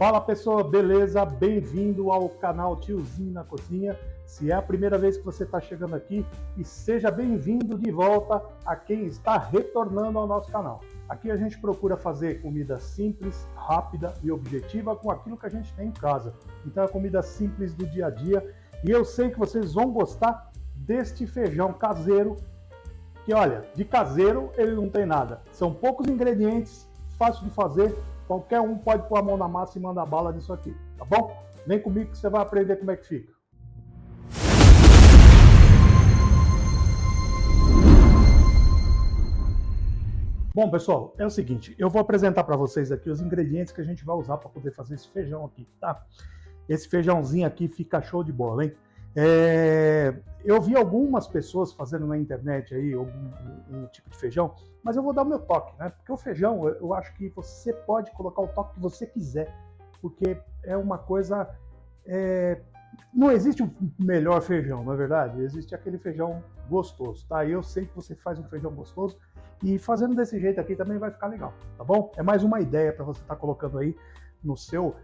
Fala pessoa, beleza? Bem-vindo ao canal Tiozinho na Cozinha. Se é a primeira vez que você está chegando aqui, e seja bem-vindo de volta a quem está retornando ao nosso canal. Aqui a gente procura fazer comida simples, rápida e objetiva com aquilo que a gente tem em casa. Então é comida simples do dia a dia e eu sei que vocês vão gostar deste feijão caseiro, que olha, de caseiro ele não tem nada. São poucos ingredientes, fácil de fazer. Qualquer um pode pôr a mão na massa e mandar bala nisso aqui, tá bom? Vem comigo que você vai aprender como é que fica. Bom, pessoal, é o seguinte, eu vou apresentar para vocês aqui os ingredientes que a gente vai usar para poder fazer esse feijão aqui, tá? Esse feijãozinho aqui fica show de bola, hein? Eu vi algumas pessoas fazendo na internet aí um tipo de feijão, mas eu vou dar o meu toque, né? Porque o feijão, eu acho que você pode colocar o toque que você quiser, porque é uma coisa... Não existe um melhor feijão, não é verdade? Existe aquele feijão gostoso, tá? Eu sei que você faz um feijão gostoso e fazendo desse jeito aqui também vai ficar legal, tá bom? É mais uma ideia para você estar colocando aí no seu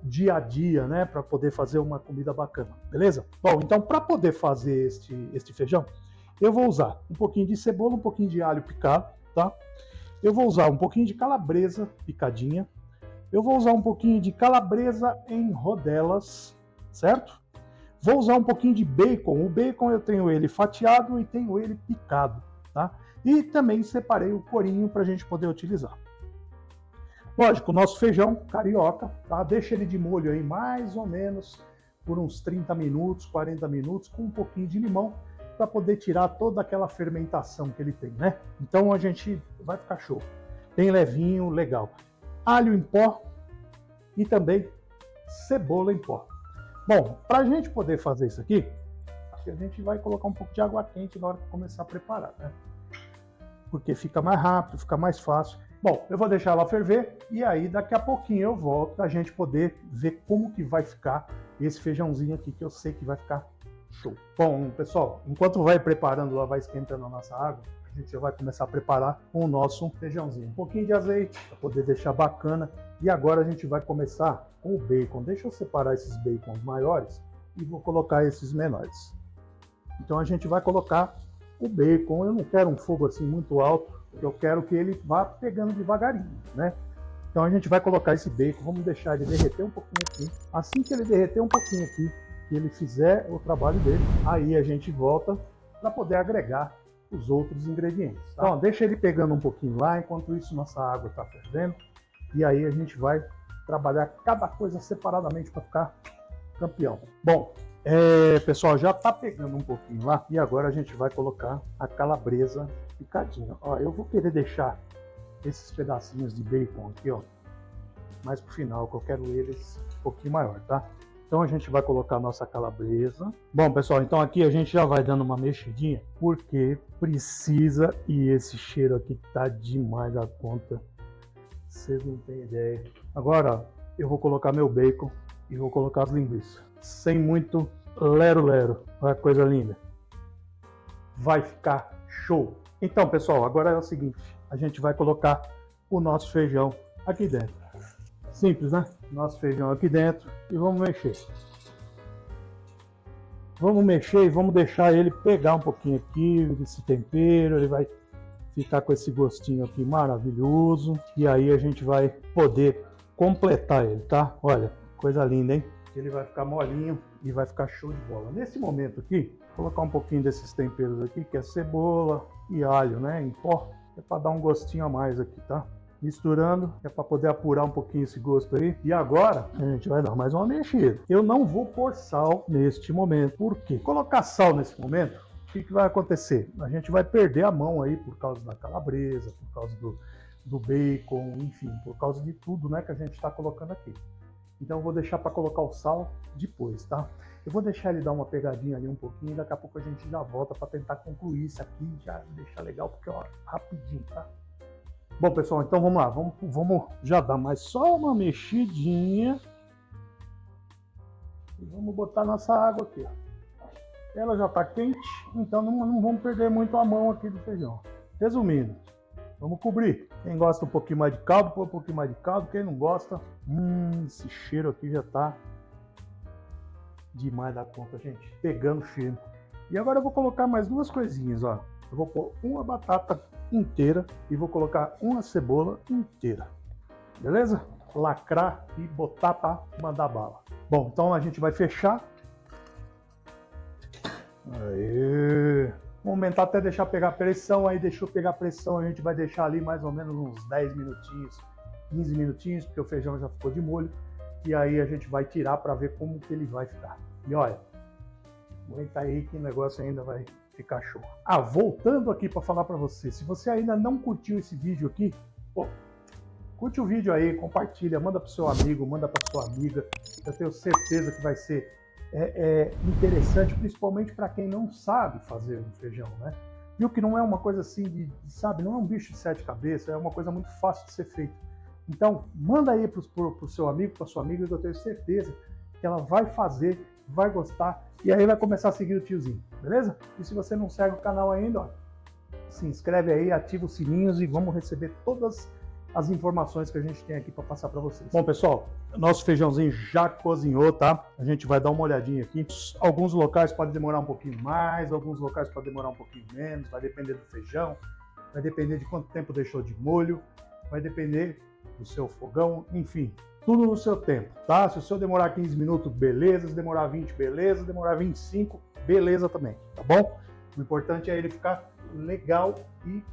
dia a dia, né, para poder fazer uma comida bacana, beleza? Bom, então para poder fazer este feijão, eu vou usar um pouquinho de cebola, um pouquinho de alho picado, tá? Eu vou usar um pouquinho de calabresa picadinha, eu vou usar um pouquinho de calabresa em rodelas, certo? Vou usar um pouquinho de bacon, o bacon eu tenho ele fatiado e tenho ele picado, tá? E também separei o corinho para a gente poder utilizar. Lógico, o nosso feijão carioca, tá? Deixa ele de molho aí mais ou menos por uns 30 minutos, 40 minutos, com um pouquinho de limão, para poder tirar toda aquela fermentação que ele tem, né? Então a gente vai ficar show. Bem levinho, legal. Alho em pó e também cebola em pó. Bom, para a gente poder fazer isso aqui, a gente vai colocar um pouco de água quente na hora que começar a preparar, né? Porque fica mais rápido, fica mais fácil. Bom, eu vou deixar ela ferver e aí daqui a pouquinho eu volto para a gente poder ver como que vai ficar esse feijãozinho aqui, que eu sei que vai ficar show. Bom, pessoal, enquanto vai preparando, lá vai esquentando a nossa água, a gente já vai começar a preparar o nosso feijãozinho. Um pouquinho de azeite para poder deixar bacana. E agora a gente vai começar com o bacon. Deixa eu separar esses bacons maiores e vou colocar esses menores. Então a gente vai colocar o bacon. Eu não quero um fogo assim muito alto, eu quero que ele vá pegando devagarinho, né? Então a gente vai colocar esse bacon, vamos deixar ele derreter um pouquinho aqui. Assim que ele derreter um pouquinho aqui, que ele fizer o trabalho dele, aí a gente volta para poder agregar os outros ingredientes, tá? Então deixa ele pegando um pouquinho lá, enquanto isso nossa água está fervendo. E aí a gente vai trabalhar cada coisa separadamente para ficar campeão. Bom, pessoal, já está pegando um pouquinho lá e agora a gente vai colocar a calabresa picadinha. Ó, eu vou querer deixar esses pedacinhos de bacon aqui, ó, mais pro final, que eu quero eles um pouquinho maior, tá? Então a gente vai colocar a nossa calabresa. Bom, pessoal, então aqui a gente já vai dando uma mexidinha, porque precisa, e esse cheiro aqui tá demais da conta. Vocês não têm ideia. Agora, ó, eu vou colocar meu bacon e vou colocar as linguiças. Sem muito lero-lero. Olha que coisa linda. Vai ficar show. Então, pessoal, agora é o seguinte. A gente vai colocar o nosso feijão aqui dentro. Simples, né? Nosso feijão aqui dentro e vamos mexer. Vamos mexer e vamos deixar ele pegar um pouquinho aqui desse tempero. Ele vai ficar com esse gostinho aqui maravilhoso. E aí a gente vai poder completar ele, tá? Olha, coisa linda, hein? Ele vai ficar molinho e vai ficar show de bola. Nesse momento aqui, vou colocar um pouquinho desses temperos aqui, que é cebola e alho, né, em pó. É para dar um gostinho a mais aqui, tá? Misturando, é para poder apurar um pouquinho esse gosto aí. E agora, a gente vai dar mais uma mexida. Eu não vou pôr sal neste momento. Por quê? Colocar sal nesse momento, o que vai acontecer? A gente vai perder a mão aí por causa da calabresa, por causa do bacon, enfim, por causa de tudo, né, que a gente está colocando aqui. Então eu vou deixar para colocar o sal depois, tá? Eu vou deixar ele dar uma pegadinha ali um pouquinho e daqui a pouco a gente já volta para tentar concluir isso aqui e já deixar legal, porque ó, rapidinho, tá? Bom, pessoal, então vamos lá, vamos já dar mais só uma mexidinha e vamos botar nossa água aqui, ó. Ela já está quente, então não vamos perder muito a mão aqui do feijão. Resumindo, Vamos cobrir. Quem gosta um pouquinho mais de caldo, põe um pouquinho mais de caldo. Quem não gosta, esse cheiro aqui já tá demais da conta, gente. Pegando firme. E agora eu vou colocar mais duas coisinhas, ó. Eu vou pôr uma batata inteira e vou colocar uma cebola inteira. Beleza? Lacrar e botar para mandar bala. Bom, então a gente vai fechar. Aí. Vamos aumentar até deixar pegar pressão. Aí deixou pegar pressão, a gente vai deixar ali mais ou menos uns 10 minutinhos, 15 minutinhos, porque o feijão já ficou de molho. E aí a gente vai tirar para ver como que ele vai ficar. E olha, aguenta aí que o negócio ainda vai ficar show. Voltando aqui para falar para você, se você ainda não curtiu esse vídeo aqui, pô, curte o vídeo aí, compartilha, manda para o seu amigo, manda para sua amiga. Eu tenho certeza que vai ser interessante, principalmente para quem não sabe fazer um feijão, né? Viu que não é uma coisa assim sabe, não é um bicho de 7 cabeças, é uma coisa muito fácil de ser feita. Então, manda aí pro seu amigo, para sua amiga, que eu tenho certeza que ela vai fazer, vai gostar, e aí vai começar a seguir o tiozinho, beleza? E se você não segue o canal ainda, ó, se inscreve aí, ativa os sininhos e vamos receber todas as informações que a gente tem aqui para passar para vocês. Bom, pessoal, nosso feijãozinho já cozinhou, tá? A gente vai dar uma olhadinha aqui. Alguns locais podem demorar um pouquinho mais, alguns locais podem demorar um pouquinho menos, vai depender do feijão, vai depender de quanto tempo deixou de molho, vai depender do seu fogão, enfim, tudo no seu tempo, tá? Se o seu demorar 15 minutos, beleza, se demorar 20, beleza, se demorar 25, beleza também, tá bom? O importante é ele ficar legal e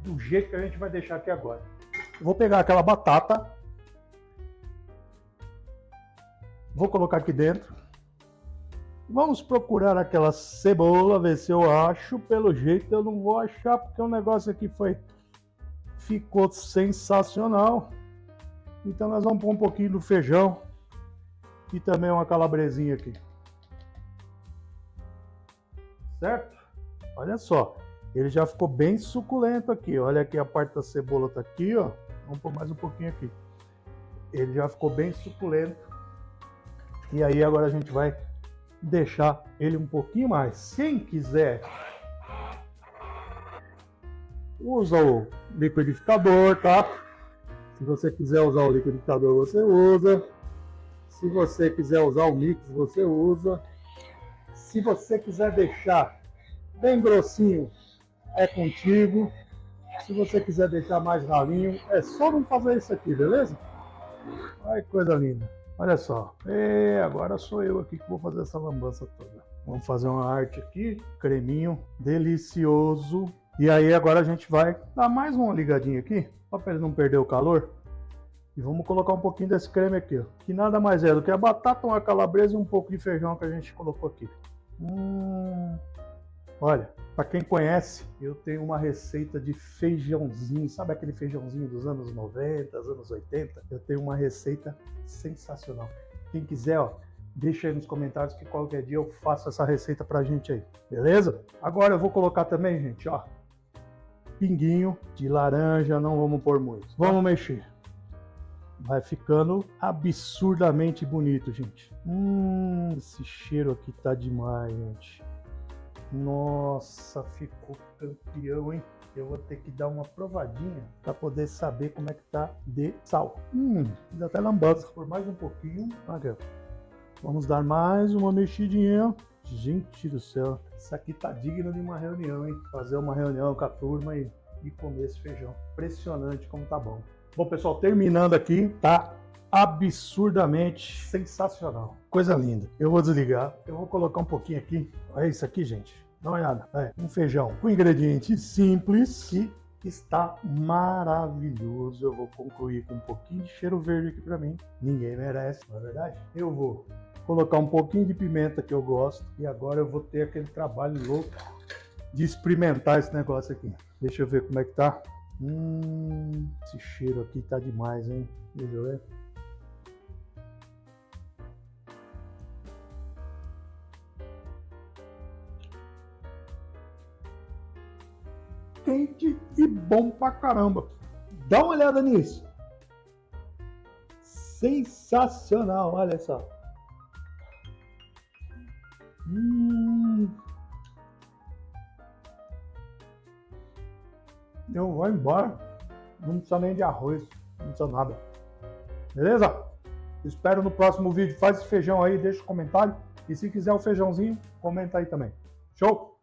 do jeito que a gente vai deixar aqui agora. Eu vou pegar aquela batata, vou colocar aqui dentro. Vamos procurar aquela cebola, ver se eu acho. Pelo jeito eu não vou achar, porque o negócio aqui ficou sensacional. Então nós vamos pôr um pouquinho do feijão e também uma calabresinha aqui. Certo? Olha só, ele já ficou bem suculento aqui. Olha aqui, a parte da cebola tá aqui, ó. Vamos pôr mais um pouquinho aqui. Ele já ficou bem suculento. E aí agora a gente vai deixar ele um pouquinho mais. Quem quiser, usa o liquidificador, tá? Se você quiser usar o liquidificador, você usa. Se você quiser usar o mix, você usa. Se você quiser deixar bem grossinho, é contigo. Se você quiser deixar mais ralinho, é só não fazer isso aqui, beleza? Olha que coisa linda. Olha só. Agora sou eu aqui que vou fazer essa lambança toda. Vamos fazer uma arte aqui. Creminho delicioso. E aí agora a gente vai dar mais uma ligadinha aqui, só para ele não perder o calor. E vamos colocar um pouquinho desse creme aqui, ó. Que nada mais é do que a batata, uma calabresa e um pouco de feijão que a gente colocou aqui. Olha, para quem conhece, eu tenho uma receita de feijãozinho, sabe aquele feijãozinho dos anos 90, dos anos 80? Eu tenho uma receita sensacional. Quem quiser, ó, deixa aí nos comentários que qualquer dia eu faço essa receita pra gente aí, beleza? Agora eu vou colocar também, gente, ó, pinguinho de laranja, não vamos pôr muito. Vamos mexer. Vai ficando absurdamente bonito, gente. Esse cheiro aqui tá demais, gente. Nossa, ficou campeão, hein? Eu vou ter que dar uma provadinha para poder saber como é que tá de sal. Fiz até lambança por mais um pouquinho. Aqui, vamos dar mais uma mexidinha. Gente do céu, isso aqui tá digno de uma reunião, hein? Fazer uma reunião com a turma e comer esse feijão. Impressionante como tá bom. Bom, pessoal, terminando aqui, tá absurdamente sensacional. Coisa linda. Eu vou desligar, eu vou colocar um pouquinho aqui. Olha isso aqui, gente. Dá uma olhada. Um feijão com ingredientes simples que está maravilhoso. Eu vou concluir com um pouquinho de cheiro verde aqui pra mim. Ninguém merece, não é verdade? Eu vou colocar um pouquinho de pimenta que eu gosto. E agora eu vou ter aquele trabalho louco de experimentar esse negócio aqui. Deixa eu ver como é que tá. Esse cheiro aqui tá demais, hein? Deixa eu ver. Quente e bom pra caramba. Dá uma olhada nisso. Sensacional, olha só. Eu vou embora. Não precisa nem de arroz, não precisa nada. Beleza? Espero no próximo vídeo. Faz esse feijão aí, deixa um comentário. E se quiser o feijãozinho, comenta aí também. Show?